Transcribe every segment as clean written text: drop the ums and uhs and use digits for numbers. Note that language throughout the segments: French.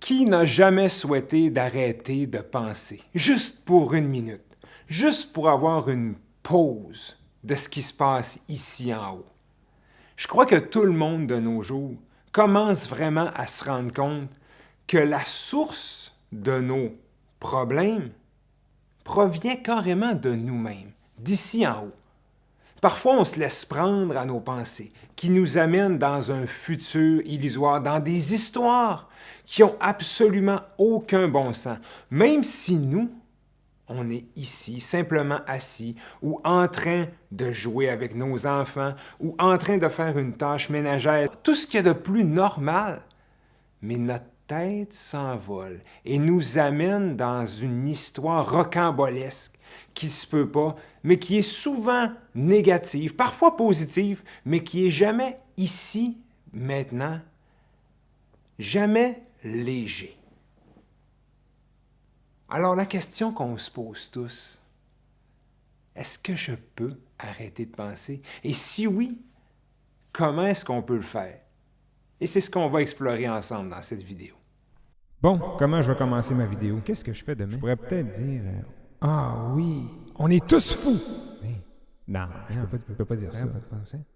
Qui n'a jamais souhaité d'arrêter de penser, juste pour une minute, juste pour avoir une pause de ce qui se passe ici en haut? Je crois que tout le monde de nos jours commence vraiment à se rendre compte que la source de nos problèmes provient carrément de nous-mêmes, d'ici en haut. Parfois, on se laisse prendre à nos pensées, qui nous amènent dans un futur illusoire, dans des histoires qui n'ont absolument aucun bon sens, même si nous, on est ici, simplement assis, ou en train de jouer avec nos enfants, ou en train de faire une tâche ménagère, tout ce qu'il y a de plus normal. Mais notre tête s'envole et nous amène dans une histoire rocambolesque qui ne se peut pas, mais qui est souvent négative, parfois positive, mais qui est jamais ici, maintenant, jamais léger. Alors la question qu'on se pose tous, est-ce que je peux arrêter de penser? Et si oui, comment est-ce qu'on peut le faire? Et c'est ce qu'on va explorer ensemble dans cette vidéo. Bon, comment je vais commencer ma vidéo? Qu'est-ce que je fais demain? Je pourrais peut-être dire... Ah oui, on est tous fous! Mais, non, je peux pas dire ça.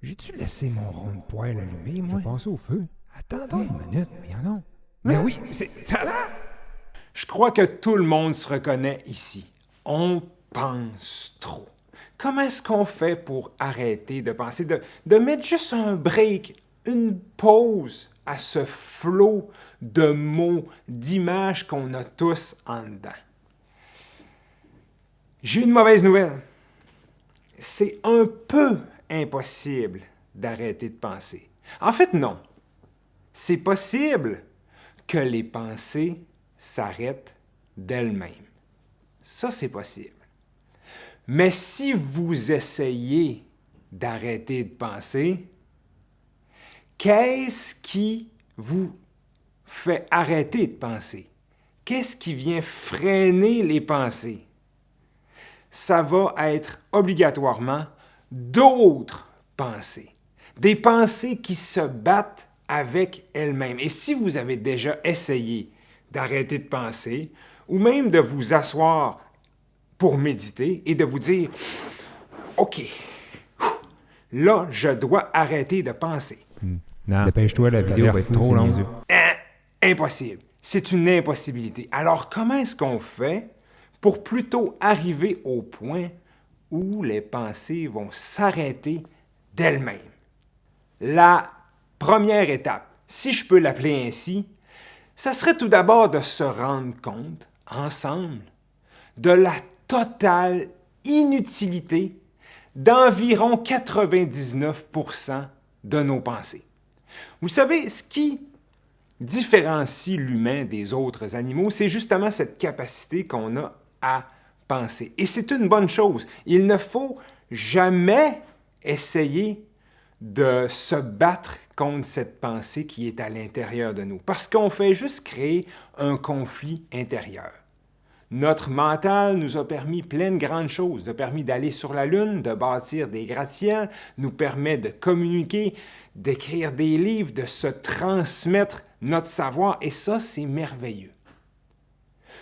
J'ai-tu laissé mon rond de poêle allumé, moi? Je vais passer au feu. Attends donc une minute, voyons donc. Mais oui, c'est ça là! Je crois que tout le monde se reconnaît ici. On pense trop. Comment est-ce qu'on fait pour arrêter de penser, de mettre juste un break, une pause à ce flot de mots, d'images qu'on a tous en dedans? J'ai une mauvaise nouvelle. C'est un peu impossible d'arrêter de penser. En fait, non. C'est possible que les pensées s'arrêtent d'elles-mêmes. Ça, c'est possible. Mais si vous essayez d'arrêter de penser, qu'est-ce qui vous fait arrêter de penser? Qu'est-ce qui vient freiner les pensées? Ça va être obligatoirement d'autres pensées. Des pensées qui se battent avec elles-mêmes. Et si vous avez déjà essayé d'arrêter de penser, ou même de vous asseoir pour méditer et de vous dire « OK, là, je dois arrêter de penser. » Non, dépêche-toi, la vidéo va être trop longue. Impossible. C'est une impossibilité. Alors, comment est-ce qu'on fait pour plutôt arriver au point où les pensées vont s'arrêter d'elles-mêmes? La première étape, si je peux l'appeler ainsi, ça serait tout d'abord de se rendre compte, ensemble, de la totale inutilité d'environ 99% de nos pensées. Vous savez, ce qui différencie l'humain des autres animaux, c'est justement cette capacité qu'on a à penser. Et c'est une bonne chose. Il ne faut jamais essayer de se battre contre cette pensée qui est à l'intérieur de nous, parce qu'on fait juste créer un conflit intérieur. Notre mental nous a permis plein de grandes choses, nous a permis d'aller sur la Lune, de bâtir des gratte-ciels, nous permet de communiquer, d'écrire des livres, de se transmettre notre savoir, et ça, c'est merveilleux.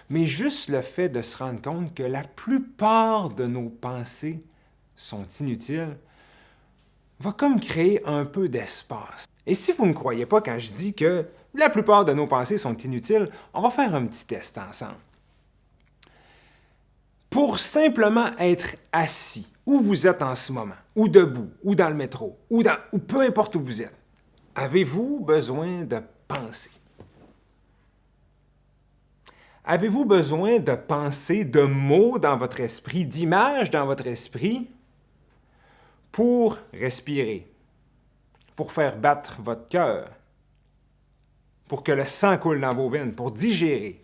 Mais juste le fait de se rendre compte que la plupart de nos pensées sont inutiles, va comme créer un peu d'espace. Et si vous ne me croyez pas quand je dis que la plupart de nos pensées sont inutiles, on va faire un petit test ensemble. Pour simplement être assis, où vous êtes en ce moment, ou debout, ou dans le métro, ou peu importe où vous êtes, avez-vous besoin de penser? Avez-vous besoin de penser, de mots dans votre esprit, d'images dans votre esprit pour respirer, pour faire battre votre cœur, pour que le sang coule dans vos veines, pour digérer?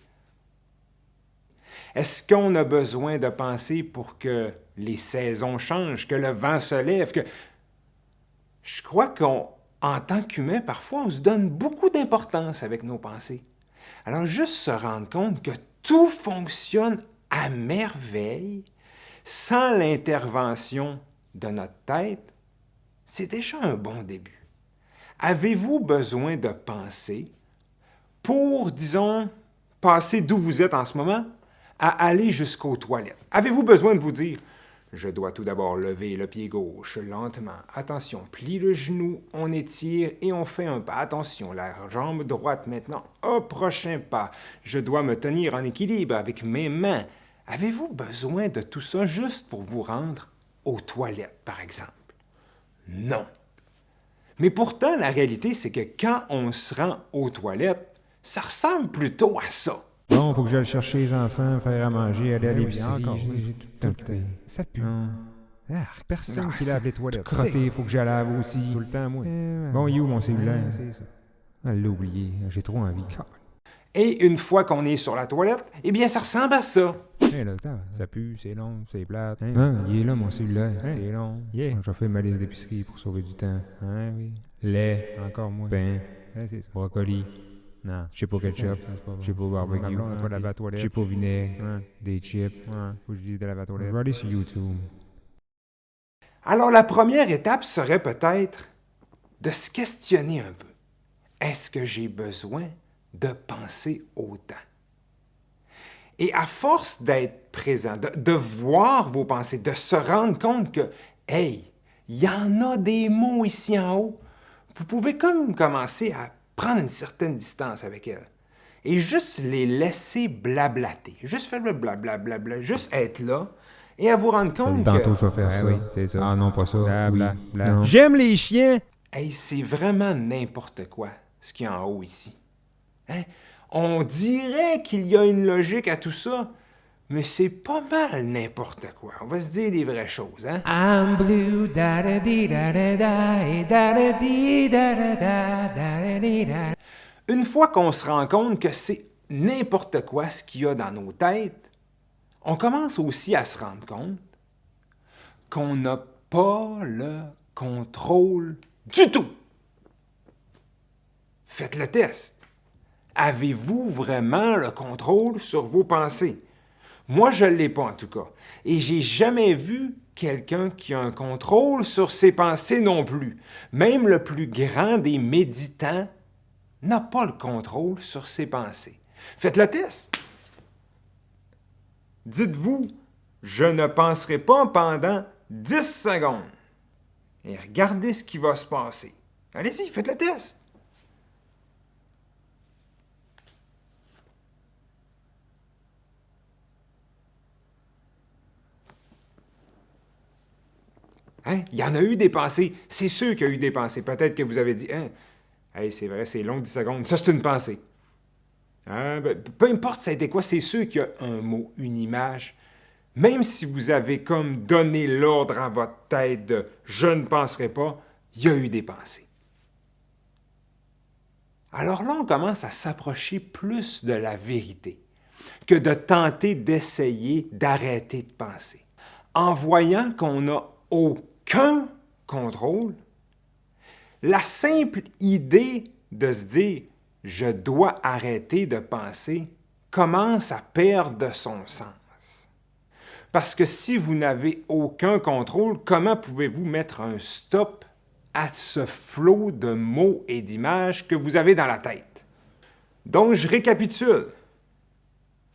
Est-ce qu'on a besoin de penser pour que les saisons changent, que le vent se lève? Je crois qu'en tant qu'humain, parfois, on se donne beaucoup d'importance avec nos pensées. Alors, juste se rendre compte que tout fonctionne à merveille sans l'intervention de notre tête, c'est déjà un bon début. Avez-vous besoin de penser pour, disons, passer d'où vous êtes en ce moment à aller jusqu'aux toilettes? Avez-vous besoin de vous dire « Je dois tout d'abord lever le pied gauche lentement. Attention, plie le genou, on étire et on fait un pas. Attention, la jambe droite maintenant. Au prochain pas. Je dois me tenir en équilibre avec mes mains. » Avez-vous besoin de tout ça juste pour vous rendre aux toilettes, par exemple? Non. Mais pourtant, la réalité, c'est que quand on se rend aux toilettes, ça ressemble plutôt à ça. Bon, faut que j'aille chercher les enfants, faire à manger, aller à l'épicerie. J'ai tout le temps. Ça pue. Personne qui lave les toilettes. Crotté, faut que j'aille lave aussi. Tout le temps, moi. Bon, il est où mon cellulaire? C'est ça. Elle l'a oublié. J'ai trop envie. Et une fois qu'on est sur la toilette, eh bien, ça ressemble à ça. Hé, là, ça pue, c'est long, c'est plate. Il est là, mon cellulaire. C'est long. Je fais ma liste d'épicerie pour sauver du temps. Oui. Lait, encore moins. Pain, brocoli. Non, je sais pas ketchup, je sais pas barbecue, je sais pas vinaigre, des chips, faut que je dise de la toilette. Je vais aller sur YouTube. Alors, la première étape serait peut-être de se questionner un peu. Est-ce que j'ai besoin de penser autant? Et à force d'être présent, de voir vos pensées, de se rendre compte que, hey, il y en a des mots ici en haut, vous pouvez comme commencer à prendre une certaine distance avec elles et juste les laisser blablater. Juste faire le blablabla, juste être là et à vous rendre compte Tantôt, que... je vais faire ça. Oui, c'est ça. Ah non, pas ça. Bla. J'aime les chiens! Hey, c'est vraiment n'importe quoi, ce qu'il y a en haut ici. Hein? On dirait qu'il y a une logique à tout ça, mais c'est pas mal n'importe quoi. On va se dire les vraies choses, hein? I'm blue, da-da-dee, da-da-da, da-da-dee, da-da-da. Une fois qu'on se rend compte que c'est n'importe quoi ce qu'il y a dans nos têtes, on commence aussi à se rendre compte qu'on n'a pas le contrôle du tout. Faites le test. Avez-vous vraiment le contrôle sur vos pensées? Moi, je ne l'ai pas en tout cas. Et j'ai jamais vu quelqu'un qui a un contrôle sur ses pensées non plus. Même le plus grand des méditants n'a pas le contrôle sur ses pensées. Faites le test. Dites-vous, je ne penserai pas pendant 10 secondes. Et regardez ce qui va se passer. Allez-y, faites le test. Hein? Il y en a eu des pensées. C'est sûr qu'il y a eu des pensées. Peut-être que vous avez dit, hein, hey, c'est vrai, c'est long, 10 secondes. Ça, c'est une pensée. Hein? Ben, peu importe ça a été quoi, c'est sûr qu'il y a un mot, une image. Même si vous avez comme donné l'ordre à votre tête de « je ne penserai pas », il y a eu des pensées. Alors là, on commence à s'approcher plus de la vérité que de tenter d'essayer d'arrêter de penser. En voyant qu'on n'a aucun contrôle, la simple idée de se dire « je dois arrêter de penser » commence à perdre de son sens. Parce que si vous n'avez aucun contrôle, comment pouvez-vous mettre un stop à ce flot de mots et d'images que vous avez dans la tête? Donc, je récapitule.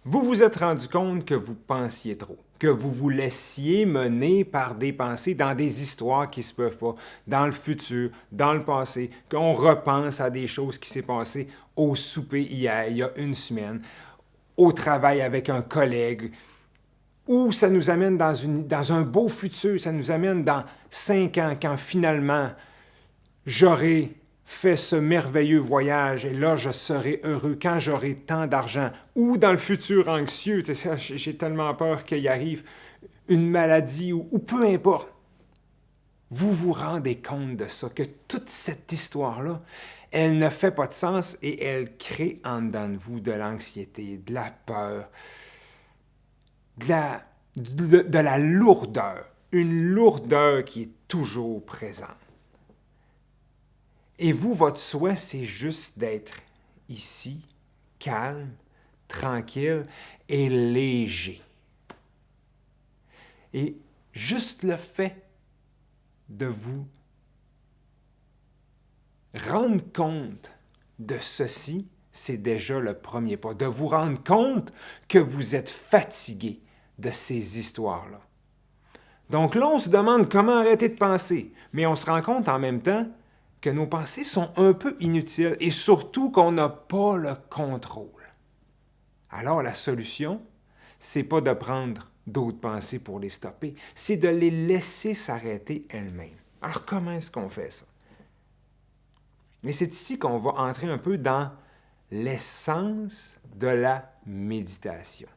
Vous vous êtes rendu compte que vous pensiez trop, que vous vous laissiez mener par des pensées dans des histoires qui ne se peuvent pas, dans le futur, dans le passé, qu'on repense à des choses qui s'est passées au souper hier, il y a une semaine, au travail avec un collègue, ou ça nous amène dans un beau futur, ça nous amène dans 5 ans, quand finalement j'aurai fait ce merveilleux voyage et là je serai heureux, quand j'aurai tant d'argent, ou dans le futur anxieux, j'ai tellement peur qu'il arrive une maladie ou peu importe. Vous vous rendez compte de ça, que toute cette histoire-là, elle ne fait pas de sens et elle crée en dedans de vous de l'anxiété, de la peur, de la lourdeur, une lourdeur qui est toujours présente. Et vous, votre souhait, c'est juste d'être ici, calme, tranquille et léger. Et juste le fait de vous rendre compte de ceci, c'est déjà le premier pas, de vous rendre compte que vous êtes fatigué de ces histoires-là. Donc là, on se demande comment arrêter de penser, mais on se rend compte en même temps que nos pensées sont un peu inutiles et surtout qu'on n'a pas le contrôle. Alors la solution, c'est pas de prendre d'autres pensées pour les stopper, c'est de les laisser s'arrêter elles-mêmes. Alors comment est-ce qu'on fait ça? Et c'est ici qu'on va entrer un peu dans l'essence de la méditation.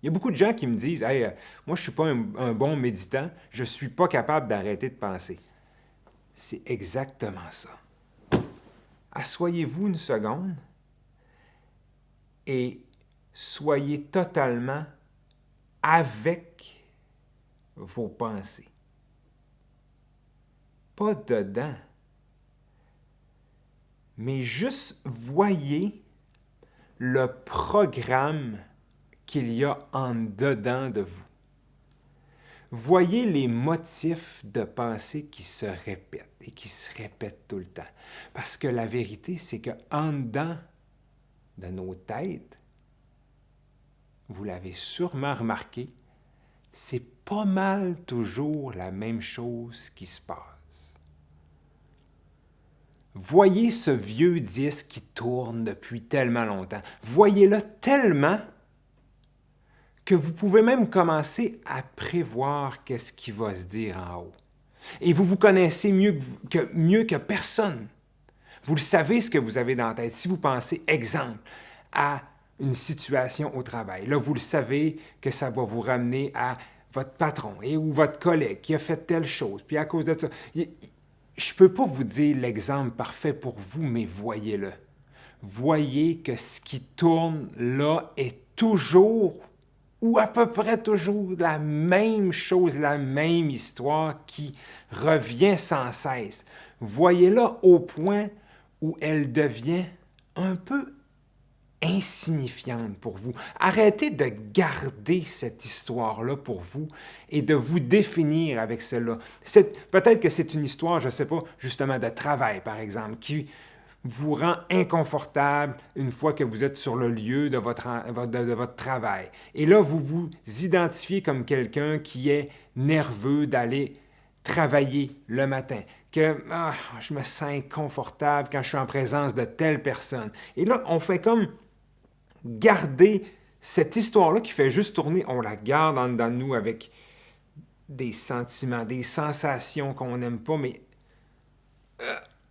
Il y a beaucoup de gens qui me disent « Hey, moi, je ne suis pas un bon méditant, je ne suis pas capable d'arrêter de penser. » C'est exactement ça. Assoyez-vous une seconde et soyez totalement avec vos pensées. Pas dedans, mais juste voyez le programme qu'il y a en dedans de vous. Voyez les motifs de pensée qui se répètent et qui se répètent tout le temps. Parce que la vérité, c'est qu'en dedans de nos têtes, vous l'avez sûrement remarqué, c'est pas mal toujours la même chose qui se passe. Voyez ce vieux disque qui tourne depuis tellement longtemps. Voyez-le tellement que vous pouvez même commencer à prévoir qu'est-ce qui va se dire en haut. Et vous vous connaissez mieux que personne. Vous le savez ce que vous avez dans la tête. Si vous pensez, exemple, à une situation au travail, là, vous le savez que ça va vous ramener à votre patron ou votre collègue qui a fait telle chose, puis à cause de ça. Je ne peux pas vous dire l'exemple parfait pour vous, mais voyez-le. Voyez que ce qui tourne là est toujours ou à peu près toujours la même chose, la même histoire qui revient sans cesse. Voyez-la au point où elle devient un peu insignifiante pour vous. Arrêtez de garder cette histoire-là pour vous et de vous définir avec celle-là. Peut-être que c'est une histoire, je ne sais pas, justement de travail, par exemple, qui vous rend inconfortable une fois que vous êtes sur le lieu de votre travail. Et là, vous vous identifiez comme quelqu'un qui est nerveux d'aller travailler le matin, que je me sens inconfortable quand je suis en présence de telle personne. Et là, on fait comme garder cette histoire-là qui fait juste tourner, on la garde en dedans de nous avec des sentiments, des sensations qu'on n'aime pas, mais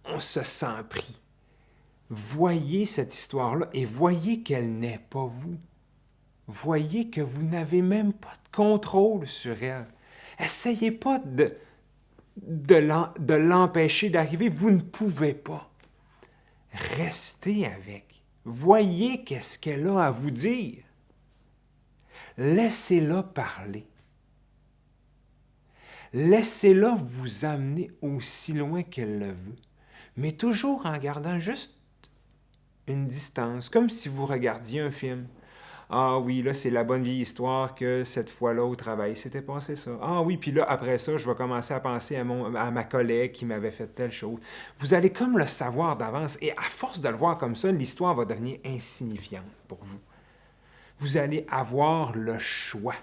on se sent pris. Voyez cette histoire-là et voyez qu'elle n'est pas vous. Voyez que vous n'avez même pas de contrôle sur elle. Essayez pas de l'empêcher d'arriver. Vous ne pouvez pas. Restez avec. Voyez qu'est-ce qu'elle a à vous dire. Laissez-la parler. Laissez-la vous amener aussi loin qu'elle le veut, mais toujours en gardant juste une distance, comme si vous regardiez un film. Ah oui, là, c'est la bonne vieille histoire que cette fois-là au travail, s'était passé ça. Ah oui, puis là, après ça, je vais commencer à penser à ma collègue qui m'avait fait telle chose. Vous allez comme le savoir d'avance, et à force de le voir comme ça, l'histoire va devenir insignifiante pour vous. Vous allez avoir le choix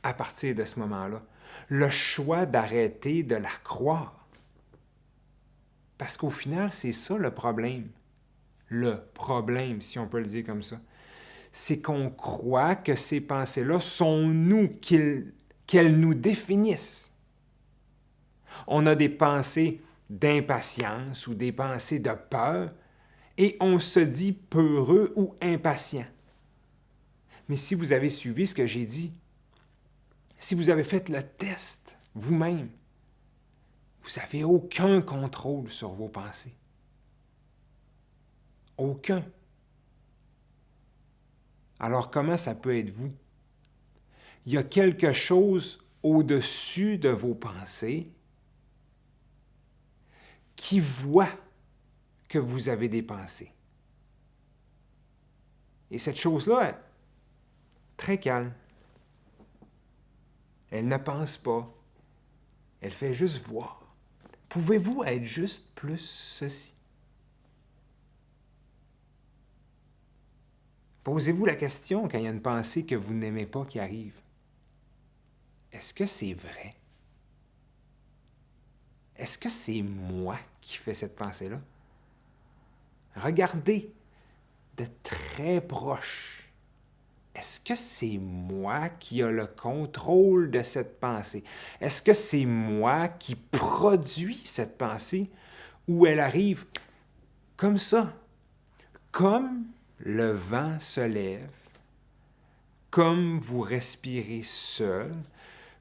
à partir de ce moment-là. Le choix d'arrêter de la croire. Parce qu'au final, c'est ça le problème. Le problème, si on peut le dire comme ça, c'est qu'on croit que ces pensées-là sont nous, qu'elles nous définissent. On a des pensées d'impatience ou des pensées de peur et on se dit peureux ou impatient. Mais si vous avez suivi ce que j'ai dit, si vous avez fait le test vous-même, vous n'avez aucun contrôle sur vos pensées. Aucun. Alors comment ça peut être vous? Il y a quelque chose au-dessus de vos pensées qui voit que vous avez des pensées. Et cette chose-là est très calme. Elle ne pense pas. Elle fait juste voir. Pouvez-vous être juste plus ceci? Posez-vous la question quand il y a une pensée que vous n'aimez pas qui arrive. Est-ce que c'est vrai? Est-ce que c'est moi qui fais cette pensée-là? Regardez de très proche. Est-ce que c'est moi qui ai le contrôle de cette pensée? Est-ce que c'est moi qui produis cette pensée ou elle arrive comme ça? Comme le vent se lève, comme vous respirez seul,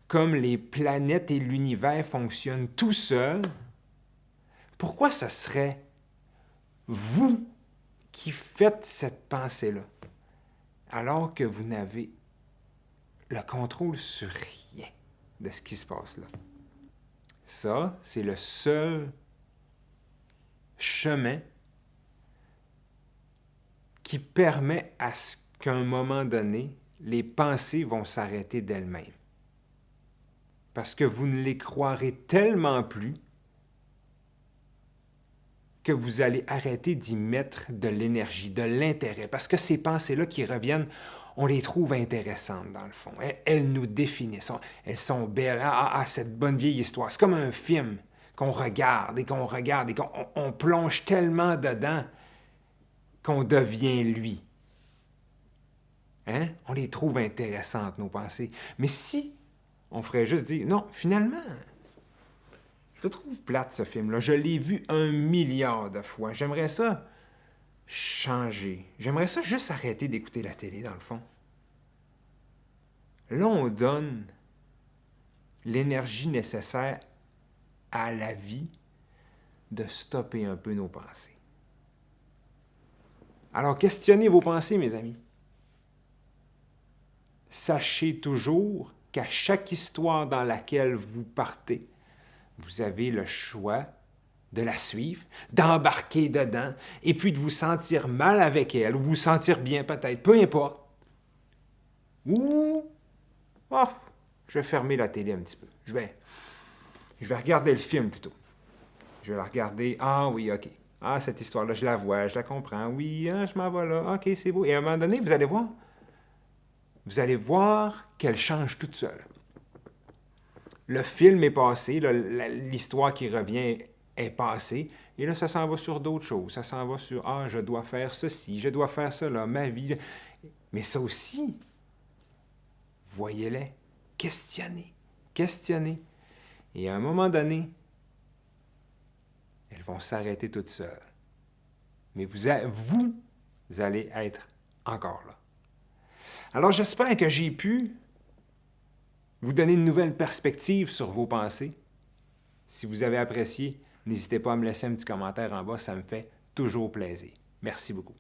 comme les planètes et l'univers fonctionnent tout seuls, pourquoi ce serait vous qui faites cette pensée-là, alors que vous n'avez le contrôle sur rien de ce qui se passe là? Ça, c'est le seul chemin qui permet à ce qu'à un moment donné, les pensées vont s'arrêter d'elles-mêmes. Parce que vous ne les croirez tellement plus que vous allez arrêter d'y mettre de l'énergie, de l'intérêt. Parce que ces pensées-là qui reviennent, on les trouve intéressantes dans le fond. Elles nous définissent. Elles sont belles. Cette bonne vieille histoire. C'est comme un film qu'on regarde et qu'on plonge tellement dedans qu'on devient lui. Hein? On les trouve intéressantes, nos pensées. Mais si on ferait juste dire, non, finalement, je le trouve plate, ce film-là. Je l'ai vu 1 milliard de fois. J'aimerais ça changer. J'aimerais ça juste arrêter d'écouter la télé, dans le fond. Là, on donne l'énergie nécessaire à la vie de stopper un peu nos pensées. Alors, questionnez vos pensées, mes amis. Sachez toujours qu'à chaque histoire dans laquelle vous partez, vous avez le choix de la suivre, d'embarquer dedans, et puis de vous sentir mal avec elle, ou vous sentir bien peut-être, peu importe. Ou, je vais fermer la télé un petit peu. Je vais regarder le film plutôt. Je vais la regarder, oui, OK. Cette histoire-là, je la vois, je la comprends. Oui, je m'en vais là. OK, c'est beau. Et à un moment donné, vous allez voir qu'elle change toute seule. Le film est passé, l'histoire qui revient est passée, et là, ça s'en va sur d'autres choses. Ça s'en va sur, je dois faire ceci, je dois faire cela, ma vie. Mais ça aussi, voyez-les, questionnez. Et à un moment donné, elles vont s'arrêter toutes seules. Mais vous allez être encore là. Alors, j'espère que j'ai pu vous donner une nouvelle perspective sur vos pensées. Si vous avez apprécié, n'hésitez pas à me laisser un petit commentaire en bas, ça me fait toujours plaisir. Merci beaucoup.